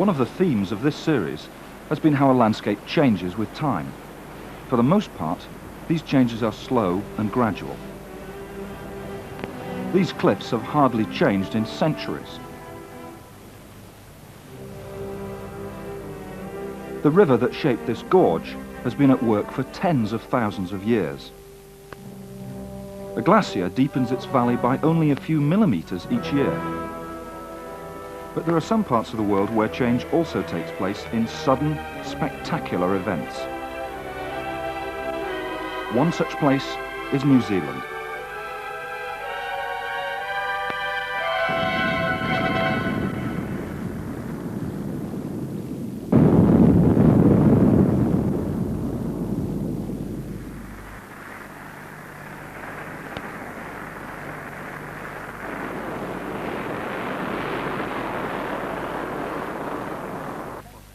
One of the themes of this series has been how a landscape changes with time. For the most part, these changes are slow and gradual. These cliffs have hardly changed in centuries. The river that shaped this gorge has been at work for tens of thousands of years. A glacier deepens its valley by only a few millimeters each year. But there are some parts of the world where change also takes place in sudden, spectacular events. One such place is New Zealand.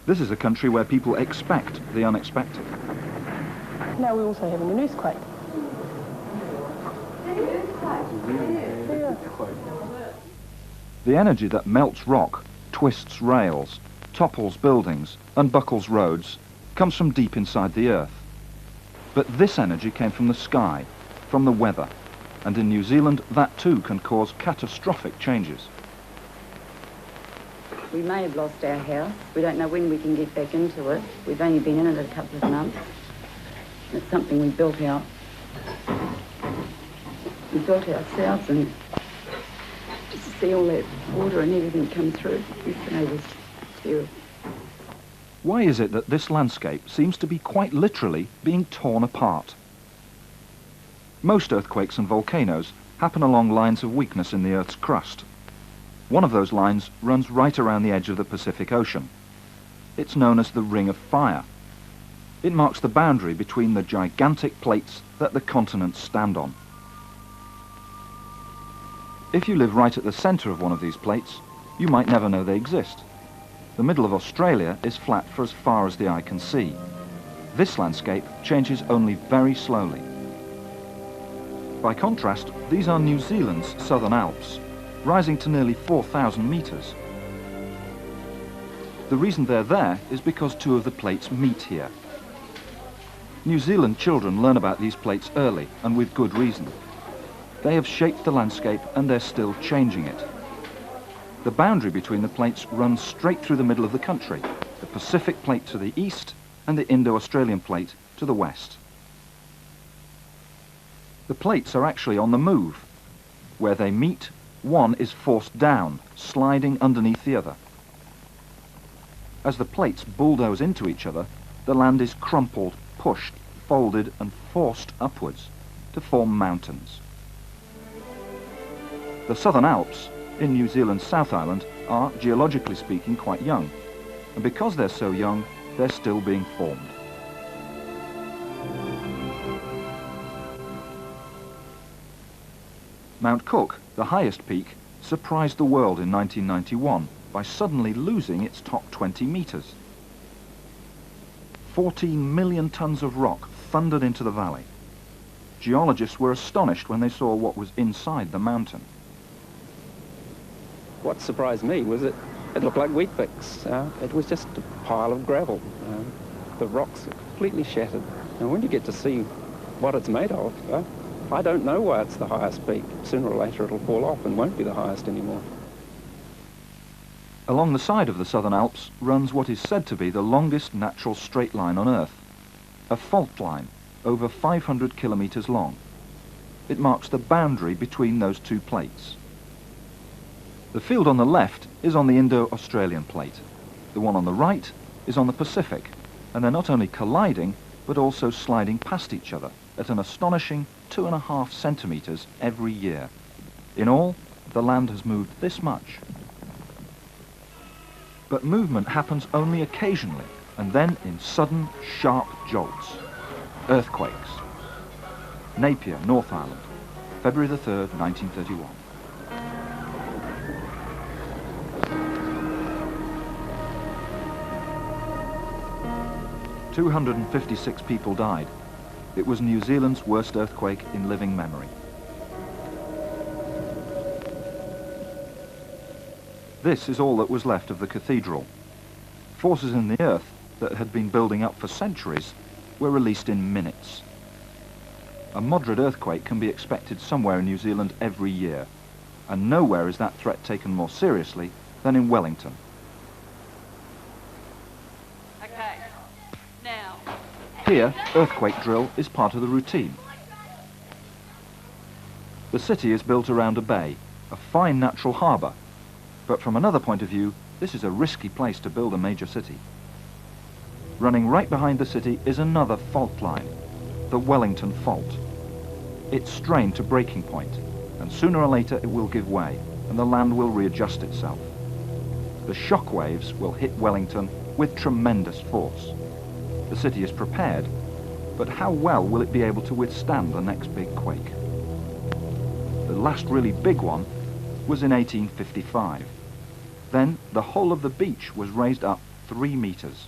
This is a country where people expect the unexpected. Now we're also having an earthquake. The energy that melts rock, twists rails, topples buildings, and buckles roads comes from deep inside the earth. But this energy came from the sky, from the weather, and in New Zealand that too can cause catastrophic changes. We may have lost our house. We don't know when we can get back into it. We've only been in it a couple of months. It's something we built out. We built ourselves, and just to see all that water and everything come through yesterday was terrible. Why is it that this landscape seems to be quite literally being torn apart? Most earthquakes and volcanoes happen along lines of weakness in the Earth's crust. One of those lines runs right around the edge of the Pacific Ocean. It's known as the Ring of Fire. It marks the boundary between the gigantic plates that the continents stand on. If you live right at the centre of one of these plates, you might never know they exist. The middle of Australia is flat for as far as the eye can see. This landscape changes only very slowly. By contrast, these are New Zealand's Southern Alps, rising to nearly 4,000 metres. The reason they're there is because two of the plates meet here. New Zealand children learn about these plates early, and with good reason. They have shaped the landscape, and they're still changing it. The boundary between the plates runs straight through the middle of the country, the Pacific Plate to the east and the Indo-Australian Plate to the west. The plates are actually on the move. Where they meet, one is forced down, sliding underneath the other. As the plates bulldoze into each other, the land is crumpled, pushed, folded and forced upwards to form mountains. The Southern Alps, in New Zealand's South Island, are, geologically speaking, quite young. And because they're so young, they're still being formed. Mount Cook, the highest peak, surprised the world in 1991 by suddenly losing its top 20 metres. 14 million tons of rock thundered into the valley. Geologists were astonished when they saw what was inside the mountain. What surprised me was it looked like wheat bix. It was just a pile of gravel. The rocks are completely shattered. And when you get to see what it's made of, I don't know why it's the highest peak. Sooner or later it'll fall off and won't be the highest anymore. Along the side of the Southern Alps runs what is said to be the longest natural straight line on Earth, a fault line over 500 kilometres long. It marks the boundary between those two plates. The field on the left is on the Indo-Australian Plate. The one on the right is on the Pacific, and they're not only colliding, but also sliding past each other at an astonishing 2.5 centimetres every year. In all, the land has moved this much. But movement happens only occasionally, and then in sudden, sharp jolts. Earthquakes. Napier, North Island, February the 3rd, 1931. "256 people died. It was New Zealand's worst earthquake in living memory." This is all that was left of the cathedral. Forces in the earth that had been building up for centuries were released in minutes. A moderate earthquake can be expected somewhere in New Zealand every year, and nowhere is that threat taken more seriously than in Wellington. Okay, now. Here, earthquake drill is part of the routine. The city is built around a bay, a fine natural harbour, but from another point of view, this is a risky place to build a major city. Running right behind the city is another fault line, the Wellington Fault. It's strained to breaking point, and sooner or later it will give way, and the land will readjust itself. The shock waves will hit Wellington with tremendous force. The city is prepared, but how well will it be able to withstand the next big quake? The last really big one was in 1855. Then the whole of the beach was raised up 3 meters.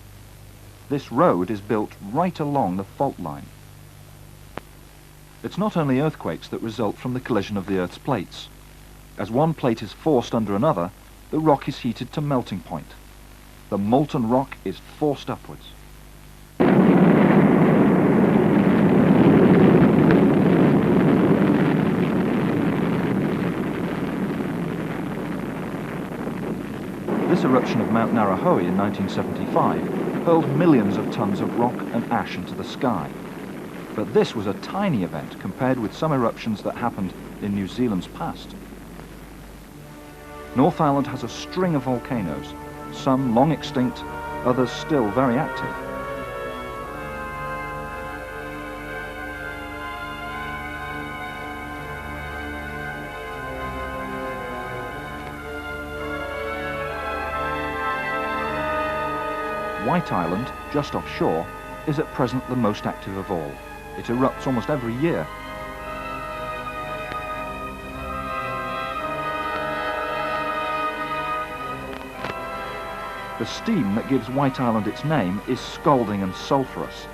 This road is built right along the fault line. It's not only earthquakes that result from the collision of the Earth's plates. As one plate is forced under another, the rock is heated to melting point. The molten rock is forced upwards. This eruption of Mount Narahoe in 1975 hurled millions of tons of rock and ash into the sky. But this was a tiny event compared with some eruptions that happened in New Zealand's past. North Island has a string of volcanoes, some long extinct, others still very active. White Island, just offshore, is at present the most active of all. It erupts almost every year. The steam that gives White Island its name is scalding and sulphurous.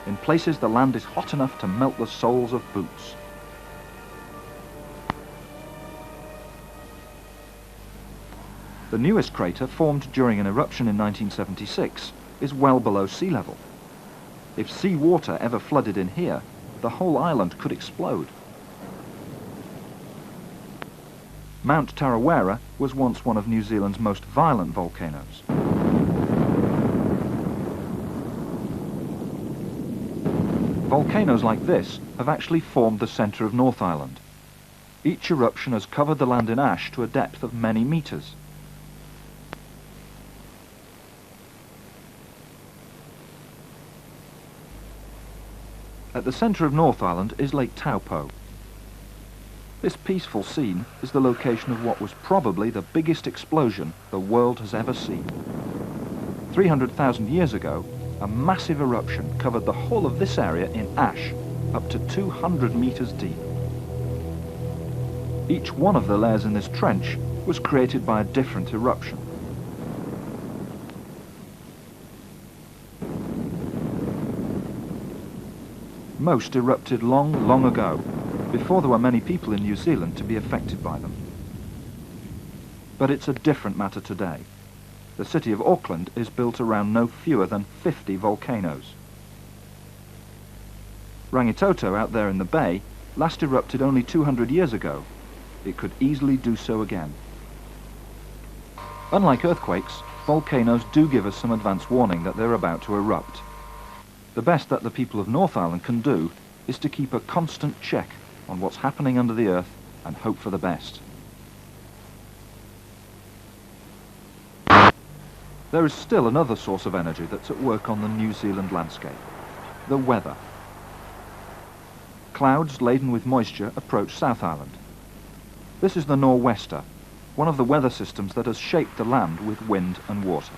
In places the land is hot enough to melt the soles of boots. The newest crater, formed during an eruption in 1976, is well below sea level. If sea water ever flooded in here, the whole island could explode. Mount Tarawera was once one of New Zealand's most violent volcanoes. Volcanoes like this have actually formed the centre of North Island. Each eruption has covered the land in ash to a depth of many meters. At the centre of North Island is Lake Taupo. This peaceful scene is the location of what was probably the biggest explosion the world has ever seen. 300,000 years ago, a massive eruption covered the whole of this area in ash, up to 200 meters deep. Each one of the layers in this trench was created by a different eruption. Most erupted long, long ago, before there were many people in New Zealand to be affected by them. But it's a different matter today. The city of Auckland is built around no fewer than 50 volcanoes. Rangitoto, out there in the bay, last erupted only 200 years ago. It could easily do so again. Unlike earthquakes, volcanoes do give us some advance warning that they're about to erupt. The best that the people of North Island can do is to keep a constant check on what's happening under the earth and hope for the best. There is still another source of energy that's at work on the New Zealand landscape: the weather. Clouds laden with moisture approach South Island. This is the nor'wester, one of the weather systems that has shaped the land with wind and water.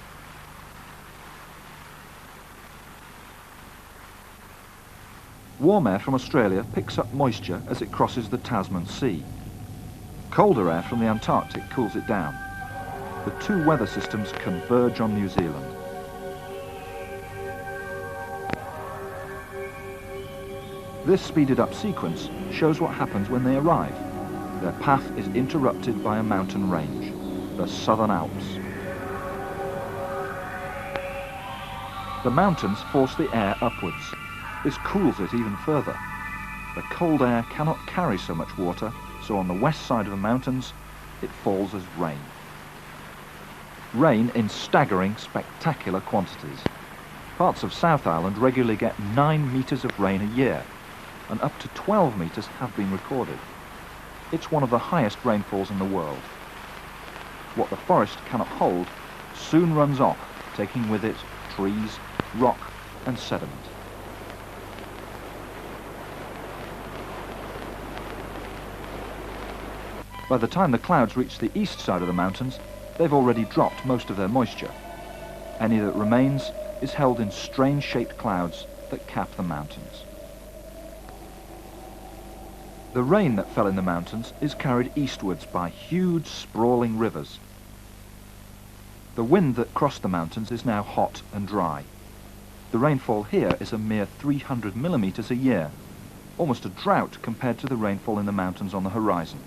Warm air from Australia picks up moisture as it crosses the Tasman Sea. Colder air from the Antarctic cools it down. The two weather systems converge on New Zealand. This speeded up sequence shows what happens when they arrive. Their path is interrupted by a mountain range, the Southern Alps. The mountains force the air upwards. This cools it even further. The cold air cannot carry so much water, so on the west side of the mountains, it falls as rain. Rain in staggering, spectacular quantities. Parts of South Island regularly get 9 metres of rain a year, and up to 12 metres have been recorded. It's one of the highest rainfalls in the world. What the forest cannot hold soon runs off, taking with it trees, rock and sediment. By the time the clouds reach the east side of the mountains, they've already dropped most of their moisture. Any that remains is held in strange-shaped clouds that cap the mountains. The rain that fell in the mountains is carried eastwards by huge, sprawling rivers. The wind that crossed the mountains is now hot and dry. The rainfall here is a mere 300 millimetres a year, almost a drought compared to the rainfall in the mountains on the horizon.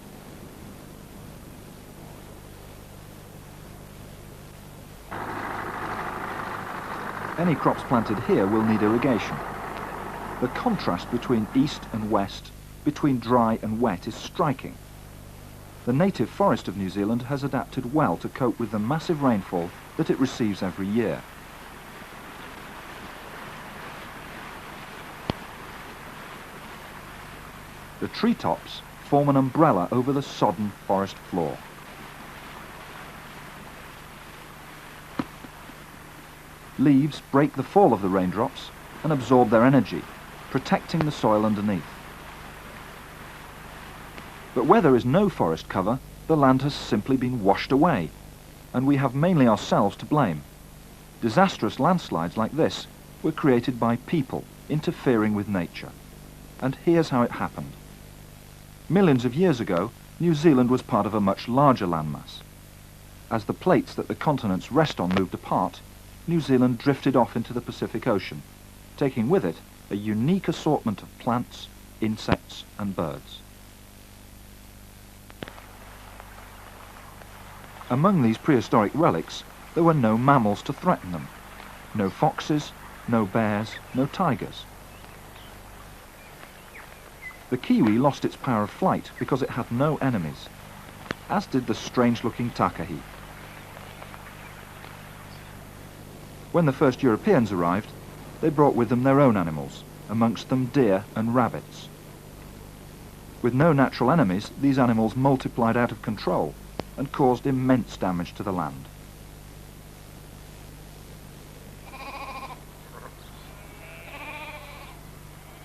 Any crops planted here will need irrigation. The contrast between east and west, between dry and wet, is striking. The native forest of New Zealand has adapted well to cope with the massive rainfall that it receives every year. The treetops form an umbrella over the sodden forest floor. Leaves break the fall of the raindrops and absorb their energy, protecting the soil underneath. But where there is no forest cover, the land has simply been washed away, and we have mainly ourselves to blame. Disastrous landslides like this were created by people interfering with nature. And here's how it happened. Millions of years ago, New Zealand was part of a much larger landmass. As the plates that the continents rest on moved apart, New Zealand drifted off into the Pacific Ocean, taking with it a unique assortment of plants, insects and birds. Among these prehistoric relics, there were no mammals to threaten them. No foxes, no bears, no tigers. The kiwi lost its power of flight because it had no enemies, as did the strange-looking takahi. When the first Europeans arrived, they brought with them their own animals, amongst them deer and rabbits. With no natural enemies, these animals multiplied out of control and caused immense damage to the land.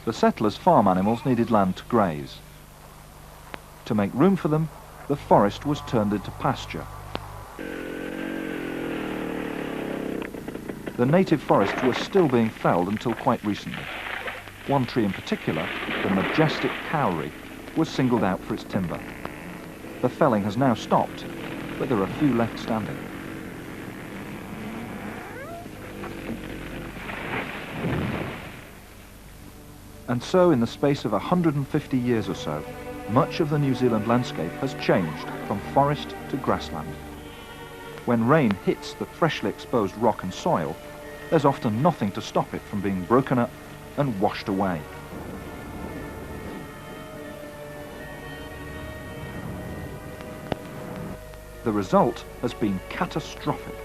The settlers' farm animals needed land to graze. To make room for them, the forest was turned into pasture. The native forests were still being felled until quite recently. One tree in particular, the majestic kauri, was singled out for its timber. The felling has now stopped, but there are few left standing. And so, in the space of 150 years or so, much of the New Zealand landscape has changed from forest to grassland. When rain hits the freshly exposed rock and soil, there's often nothing to stop it from being broken up and washed away. The result has been catastrophic.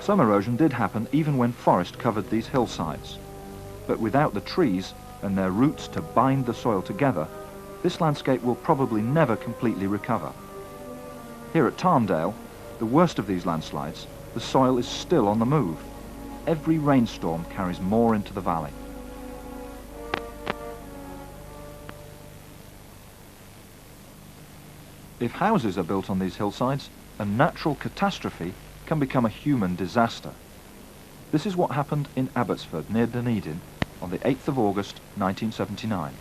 Some erosion did happen even when forest covered these hillsides. But without the trees and their roots to bind the soil together, this landscape will probably never completely recover. Here at Tarndale, the worst of these landslides, the soil is still on the move. Every rainstorm carries more into the valley. If houses are built on these hillsides, a natural catastrophe can become a human disaster. This is what happened in Abbotsford, near Dunedin, on the 8th of August, 1979.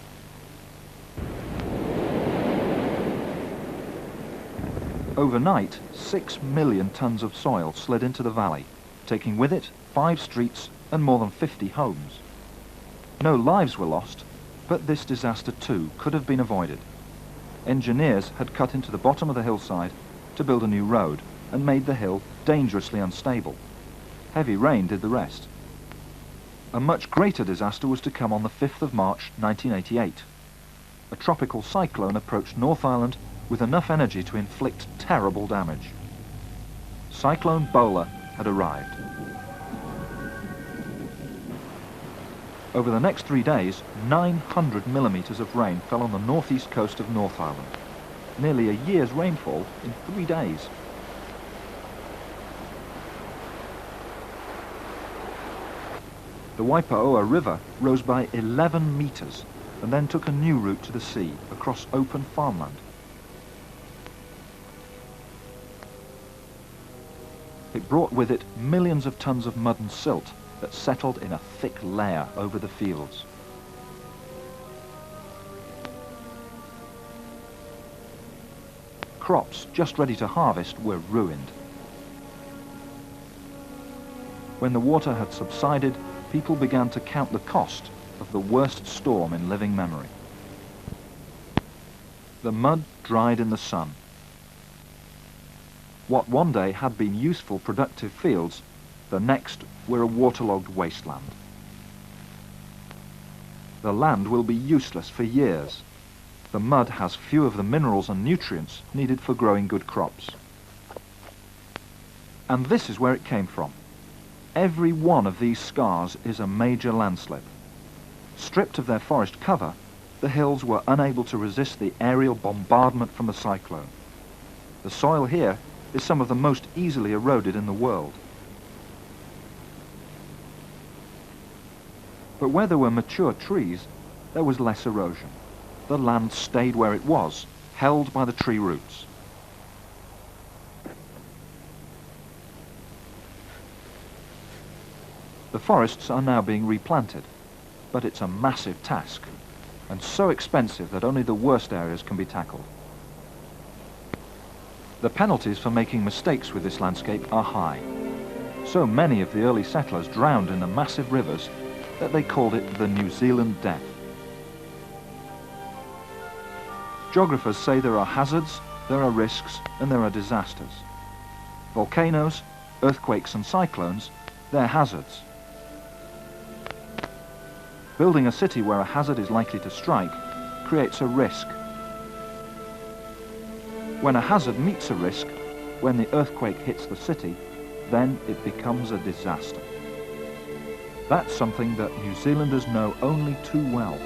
Overnight, 6 million tons of soil slid into the valley, taking with it 5 streets and more than 50 homes. No lives were lost, but this disaster too could have been avoided. Engineers had cut into the bottom of the hillside to build a new road and made the hill dangerously unstable. Heavy rain did the rest. A much greater disaster was to come on the 5th of March 1988. A tropical cyclone approached North Island with enough energy to inflict terrible damage. Cyclone Bowler had arrived. Over the next 3 days, 900 millimetres of rain fell on the northeast coast of North Island. Nearly a year's rainfall in 3 days. The Waipaoa River rose by 11 metres and then took a new route to the sea across open farmland. It brought with it millions of tons of mud and silt that settled in a thick layer over the fields. Crops just ready to harvest were ruined. When the water had subsided, people began to count the cost of the worst storm in living memory. The mud dried in the sun. What one day had been useful, productive fields, the next were a waterlogged wasteland. The land will be useless for years. The mud has few of the minerals and nutrients needed for growing good crops. And this is where it came from. Every one of these scars is a major landslip. Stripped of their forest cover, the hills were unable to resist the aerial bombardment from the cyclone. The soil here is some of the most easily eroded in the world. But where there were mature trees, there was less erosion. The land stayed where it was, held by the tree roots. The forests are now being replanted, but it's a massive task, and so expensive that only the worst areas can be tackled. The penalties for making mistakes with this landscape are high. So many of the early settlers drowned in the massive rivers that they called it the New Zealand death. Geographers say there are hazards, there are risks, and there are disasters. Volcanoes, earthquakes and cyclones, they're hazards. Building a city where a hazard is likely to strike creates a risk. When a hazard meets a risk, when the earthquake hits the city, then it becomes a disaster. That's something that New Zealanders know only too well.